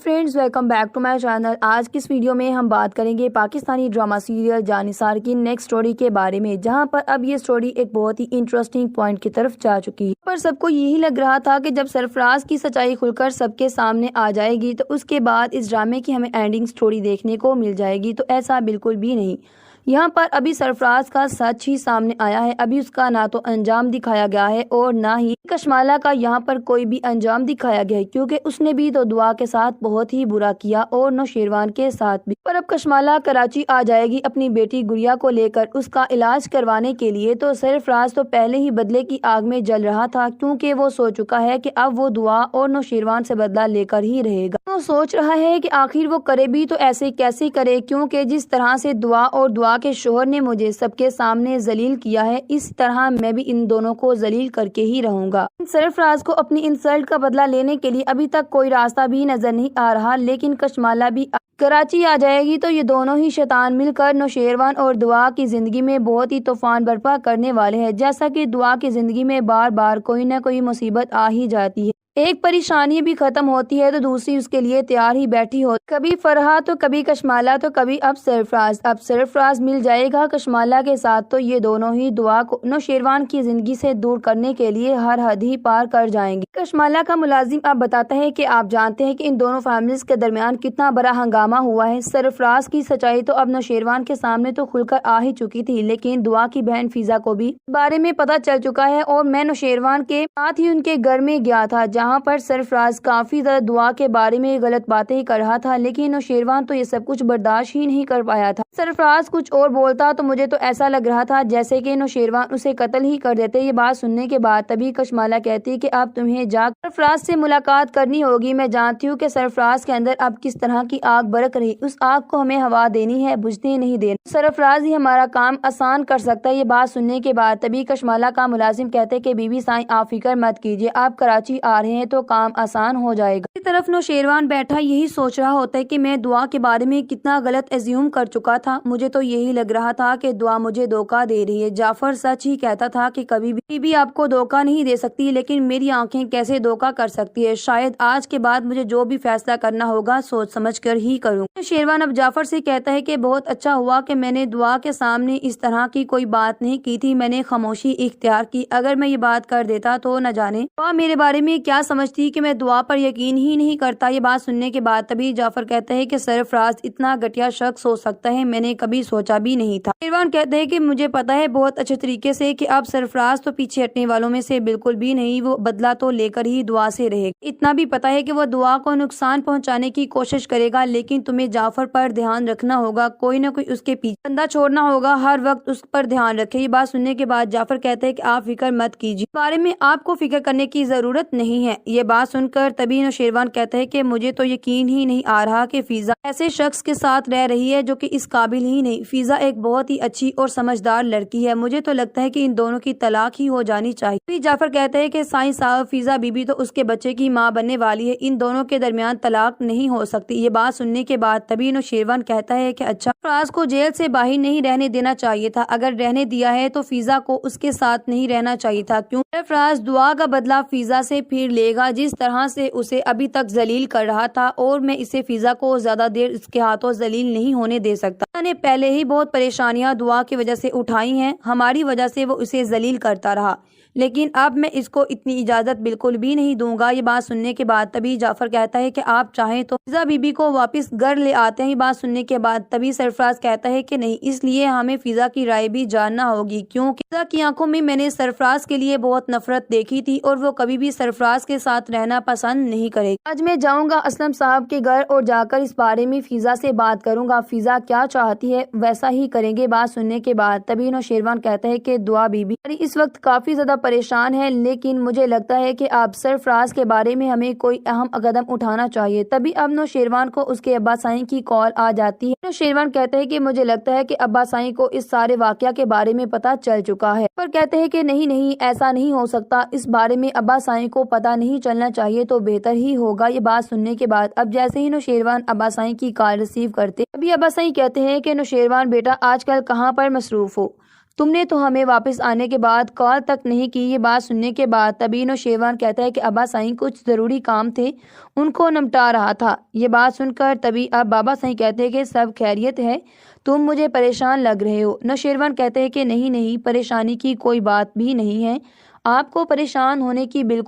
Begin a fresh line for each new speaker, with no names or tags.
Friends welcome back to my channel. آج کی اس ویڈیو میں ہم بات کریں گے پاکستانی ڈرامہ سیریل جان نثار کی نیکسٹ سٹوری کے بارے میں، جہاں پر اب یہ سٹوری ایک بہت ہی انٹرسٹنگ پوائنٹ کی طرف جا چکی ہے۔ پر سب کو یہی لگ رہا تھا کہ جب سرفراز کی سچائی کھل کر سب کے سامنے آ جائے گی تو اس کے بعد اس ڈرامے کی ہمیں اینڈنگ سٹوری دیکھنے کو مل جائے گی، تو ایسا بالکل بھی نہیں۔ یہاں پر ابھی سرفراز کا سچ ہی سامنے آیا ہے۔ ابھی اس کا نہ تو انجام دکھایا گیا ہے اور نہ ہی کشمالہ کا یہاں پر کوئی بھی انجام دکھایا گیا ہے، کیونکہ اس نے بھی تو دعا کے ساتھ بہت ہی برا کیا اور نوشیروان کے ساتھ بھی۔ پر اب کشمالہ کراچی آ جائے گی اپنی بیٹی گڑیا کو لے کر اس کا علاج کروانے کے لیے، تو سرفراز تو پہلے ہی بدلے کی آگ میں جل رہا تھا، کیونکہ وہ سوچ چکا ہے کہ اب وہ دعا اور نوشیروان سے بدلہ لے کر ہی رہے گا۔ وہ سوچ رہا ہے کہ آخر وہ کرے بھی تو ایسے کیسے کرے، کیونکہ جس طرح سے دعا اور دعا کے شوہر نے مجھے سب کے سامنے ذلیل کیا ہے، اس طرح میں بھی ان دونوں کو ذلیل کر کے ہی رہوں گا۔ سرفراز کو اپنی انسلٹ کا بدلہ لینے کے لیے ابھی تک کوئی راستہ بھی نظر نہیں آ رہا، لیکن کشمالہ بھی کراچی آ جائے گی تو یہ دونوں ہی شیطان مل کر نوشیروان اور دعا کی زندگی میں بہت ہی طوفان برپا کرنے والے ہیں۔ جیسا کہ دعا کی زندگی میں بار بار کوئی نہ کوئی مصیبت آ ہی جاتی ہے، ایک پریشانی بھی ختم ہوتی ہے تو دوسری اس کے لیے تیار ہی بیٹھی ہوتی، کبھی فرحہ تو کبھی کشمالہ تو کبھی اب سرفراز مل جائے گا کشمالہ کے ساتھ، تو یہ دونوں ہی دعا کو نوشیروان کی زندگی سے دور کرنے کے لیے ہر حد ہی پار کر جائیں گے۔ کشمالہ کا ملازم اب بتاتا ہے کہ آپ جانتے ہیں کہ ان دونوں فیملیز کے درمیان کتنا بڑا ہنگامہ ہوا ہے۔ سرفراز کی سچائی تو اب نوشیروان کے سامنے تو کھل کر آ ہی چکی تھی، لیکن دعا کی بہن فضا کو بھی بارے میں پتہ چل چکا ہے، اور میں نوشیروان کے ساتھ ہی ان کے گھر میں گیا تھا، جہاں پر سرفراز کافی زیادہ دعا کے بارے میں غلط باتیں کر رہا تھا، لیکن نوشیروان تو یہ سب کچھ برداشت ہی نہیں کر پایا تھا۔ سرفراز کچھ اور بولتا تو مجھے تو ایسا لگ رہا تھا جیسے کہ نوشیروان اسے قتل ہی کر دیتے۔ یہ بات سننے کے بعد تبھی کشمالہ کہتی کہ اب تمہیں جا کر سرفراز سے ملاقات کرنی ہوگی۔ میں جانتی ہوں کہ سرفراز کے اندر اب کس طرح کی آگ برک رہی، اس آگ کو ہمیں ہوا دینی ہے، بجھنے نہیں دینا۔ سرفراز ہی ہمارا کام آسان کر سکتا ہے۔ یہ بات سننے کے بعد تبھی کشمالہ کا ملازم کہتے کہ بی بی سائیں آپ فکر مت کیجیے، آپ کراچی آ رہے ہیں تو کام آسان ہو جائے گا۔ ایک طرف نوشیروان بیٹھا یہی سوچ رہا ہوتا ہے کہ میں دعا کے بارے میں کتنا غلط ایزیوم کر چکا تھا، مجھے تو یہی لگ رہا تھا کہ دعا مجھے دھوکہ دے رہی ہے۔ جعفر سچ ہی کہتا تھا کہ کبھی بھی آپ کو دھوکہ نہیں دے سکتی، لیکن میری آنکھیں کیسے دھوکہ کر سکتی ہے۔ شاید آج کے بعد مجھے جو بھی فیصلہ کرنا ہوگا سوچ سمجھ کر ہی کروں۔ نوشیروان اب جعفر سے کہتا ہے کہ بہت اچھا ہوا کہ میں نے دعا کے سامنے اس طرح کی کوئی بات نہیں کی تھی، میں نے خاموشی اختیار کی۔ اگر میں یہ بات کر دیتا تو نہ جانے دعا میرے بارے میں کیا سمجھتی کہ میں دعا پر یقین ہی نہیں کرتا۔ یہ بات سننے کے بعد تبھی جعفر کہتا ہے کہ سرفراز اتنا گھٹیا شخص ہو سکتا ہے، میں نے کبھی سوچا بھی نہیں تھا۔ نوشیروان کہتے ہیں کہ مجھے پتا ہے بہت اچھے طریقے سے کہ اب سرفراز تو پیچھے ہٹنے والوں میں سے بالکل بھی نہیں، وہ بدلہ تو لے کر ہی دعا سے رہے گا۔ اتنا بھی پتا ہے کہ وہ دعا کو نقصان پہنچانے کی کوشش کرے گا، لیکن تمہیں جعفر پر دھیان رکھنا ہوگا، کوئی نہ کوئی اس کے پیچھے بندہ چھوڑنا ہوگا، ہر وقت اس پر دھیان رکھے۔ یہ بات سننے کے بعد جعفر کہتے ہیں کہ آپ فکر مت کیجیے، اس بارے میں آپ کو فکر کرنے کی ضرورت نہیں ہے۔ یہ بات سن کر تبھی نوشیروان کہتا ہے کہ مجھے تو یقین ہی نہیں آ رہا کہ فضا ایسے شخص کے ساتھ رہ رہی ہے جو کہ اس قابل ہی نہیں۔ فضا ایک بہت ہی اچھی اور سمجھدار لڑکی ہے، مجھے تو لگتا ہے کہ ان دونوں کی طلاق ہی ہو جانی چاہیے۔ جعفر کہتے ہیں کہ سائیں صاحب فضا بی بی تو اس کے بچے کی ماں بننے والی ہے، ان دونوں کے درمیان طلاق نہیں ہو سکتی۔ یہ بات سننے کے بعد تبھی نوشیروان کہتا ہے کہ اچھا، سرفراز کو جیل سے باہر نہیں رہنے دینا چاہیے تھا، اگر رہنے دیا ہے تو فضا کو اس کے ساتھ نہیں رہنا چاہیے تھا، کیوں سرفراز دعا کا بدلہ فضا سے پھر لے گا جس طرح سے اسے ابھی تک ذلیل کر رہا تھا، اور میں اسے فضا کو زیادہ دیر اس کے ہاتھوں ذلیل نہیں ہونے دے سکتا۔ میں نے پہلے ہی بہت پریشانیاں دعا کی وجہ سے اٹھائی ہیں، ہماری وجہ سے وہ اسے ذلیل کرتا رہا، لیکن اب میں اس کو اتنی اجازت بالکل بھی نہیں دوں گا۔ یہ بات سننے کے بعد تبھی جعفر کہتا ہے کہ آپ چاہیں تو فضا بی بی کو واپس گھر لے آتے ہیں۔ یہ بات سننے کے بعد تبھی سرفراز کہتا ہے کہ نہیں، اس لیے ہمیں فضا کی رائے بھی جاننا ہوگی، کیونکہ فضا کی آنکھوں میں نے سرفراز کے لیے بہت نفرت دیکھی تھی، اور وہ کبھی بھی سرفراز کے ساتھ رہنا پسند نہیں کرے گی۔ آج میں جاؤں گا اسلم صاحب کے گھر اور جا کر اس بارے میں فضا سے بات کروں گا، فضا کیا چاہتی ہے ویسا ہی کریں گے۔ بات سننے کے بعد تبھی نوشیروان کہتا ہے کہ دعا بی بی اس وقت کافی زیادہ پریشان ہے، لیکن مجھے لگتا ہے کہ اب سرفراز کے بارے میں ہمیں کوئی اہم قدم اٹھانا چاہیے۔ تبھی اب نوشیروان کو اس کے ابا سائیں کی کال آ جاتی ہے۔ نوشیروان کہتے ہیں کہ مجھے لگتا ہے کہ ابا سائیں کو اس سارے واقعہ کے بارے میں پتہ چل چکا ہے، پر کہتے ہیں کہ نہیں ایسا نہیں ہو سکتا، اس بارے میں ابا سائیں کو پتہ نہیں چلنا چاہیے تو بہتر ہی ہوگا۔ یہ بات سننے کے بعد اب جیسے ہی نوشیروان ابا سائیں کی کال ریسیو کرتے ابھی ابا سائیں کہتے ہیں کہ نوشیروان بیٹا آج کل کہاں پر مصروف ہو، تم نے تو ہمیں واپس آنے کے بعد کال تک نہیں کی۔ یہ بات سننے کے بعد طبی نوشیروان کہتا ہے کہ ابا سائیں کچھ ضروری کام تھے، ان کو نمٹا رہا تھا۔ یہ بات سن کر طبی اب بابا سائیں کہتے ہیں کہ سب خیریت ہے، تم مجھے پریشان لگ رہے ہو۔ نوشیروان کہتے ہیں کہ نہیں، پریشانی کی کوئی بات بھی نہیں ہے، آپ کو پریشان ہونے کی بالکل